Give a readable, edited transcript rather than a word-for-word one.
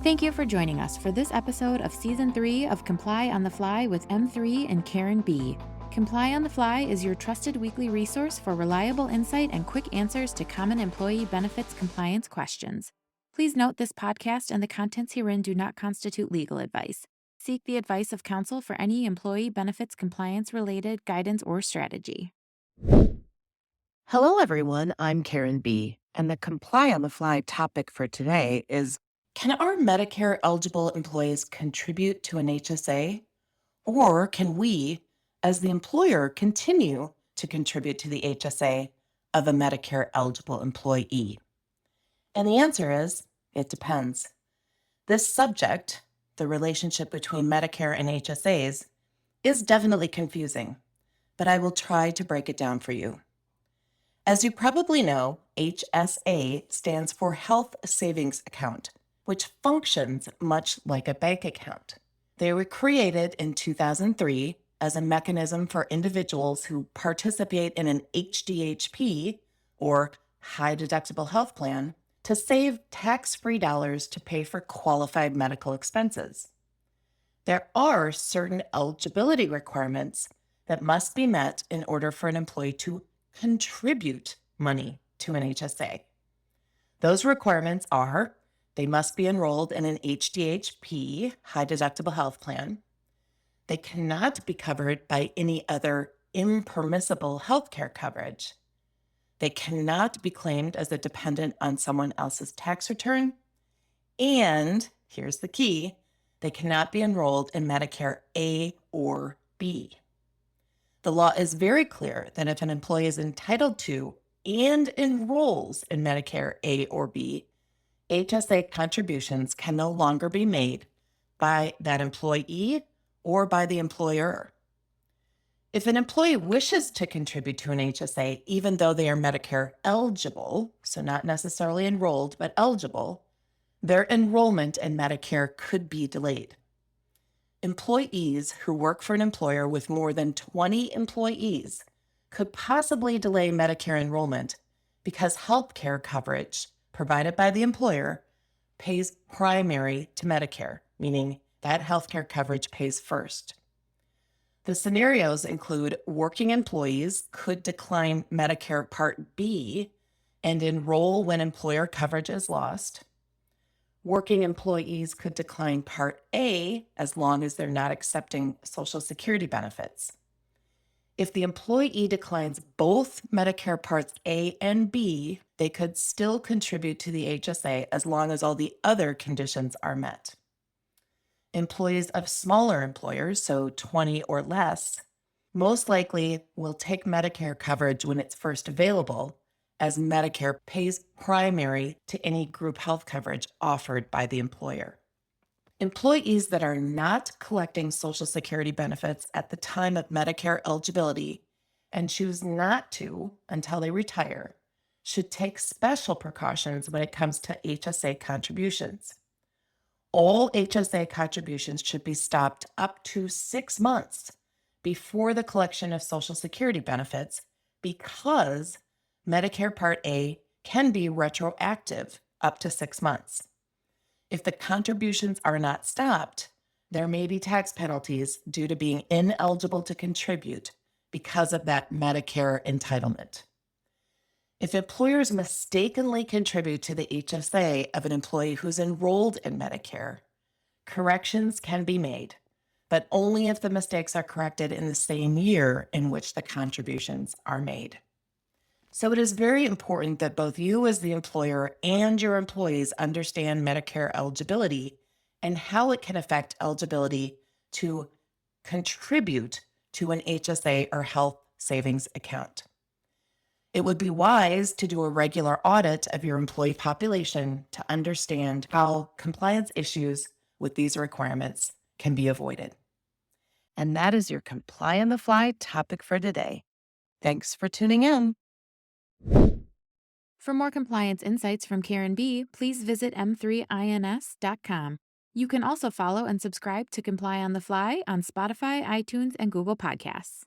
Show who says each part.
Speaker 1: Thank you for joining us for this episode of Season 3 of Comply on the Fly with M3 and Karen B. Comply on the Fly is your trusted weekly resource for reliable insight and quick answers to common employee benefits compliance questions. Please note this podcast and the contents herein do not constitute legal advice. Seek the advice of counsel for any employee benefits compliance related guidance or strategy.
Speaker 2: Hello, everyone. I'm Karen B. And the Comply on the Fly topic for today is, can our Medicare eligible employees contribute to an HSA? Or can we, as the employer, continue to contribute to the HSA of a Medicare eligible employee? And the answer is, it depends. This subject, the relationship between Medicare and HSAs, is definitely confusing, but I will try to break it down for you. As you probably know, HSA stands for Health Savings Account, which functions much like a bank account. They were created in 2003 as a mechanism for individuals who participate in an HDHP, or high deductible health plan, to save tax-free dollars to pay for qualified medical expenses. There are certain eligibility requirements that must be met in order for an employee to contribute money to an HSA. Those requirements are they must be enrolled in an HDHP, high deductible health plan. They cannot be covered by any other impermissible healthcare coverage. They cannot be claimed as a dependent on someone else's tax return. And here's the key, they cannot be enrolled in Medicare A or B. The law is very clear that if an employee is entitled to and enrolls in Medicare A or B, HSA contributions can no longer be made by that employee or by the employer. If an employee wishes to contribute to an HSA, even though they are Medicare eligible, so not necessarily enrolled, but eligible, their enrollment in Medicare could be delayed. Employees who work for an employer with more than 20 employees could possibly delay Medicare enrollment because healthcare coverage provided by the employer pays primary to Medicare, meaning that healthcare coverage pays first. The scenarios include working employees could decline Medicare Part B and enroll when employer coverage is lost. Working employees could decline Part A as long as they're not accepting Social Security benefits. If the employee declines both Medicare Parts A and B, they could still contribute to the HSA as long as all the other conditions are met. Employees of smaller employers, so 20 or less, most likely will take Medicare coverage when it's first available, as Medicare pays primary to any group health coverage offered by the employer. Employees that are not collecting Social Security benefits at the time of Medicare eligibility and choose not to until they retire should take special precautions when it comes to HSA contributions. All HSA contributions should be stopped up to 6 months before the collection of Social Security benefits because Medicare Part A can be retroactive up to 6 months. If the contributions are not stopped, there may be tax penalties due to being ineligible to contribute because of that Medicare entitlement. If employers mistakenly contribute to the HSA of an employee who's enrolled in Medicare, corrections can be made, but only if the mistakes are corrected in the same year in which the contributions are made. So it is very important that both you as the employer and your employees understand Medicare eligibility and how it can affect eligibility to contribute to an HSA or health savings account. It would be wise to do a regular audit of your employee population to understand how compliance issues with these requirements can be avoided. And that is your Comply on the Fly topic for today. Thanks for tuning in.
Speaker 1: For more compliance insights from Karen B., please visit m3ins.com. You can also follow and subscribe to Comply on the Fly on Spotify, iTunes, and Google Podcasts.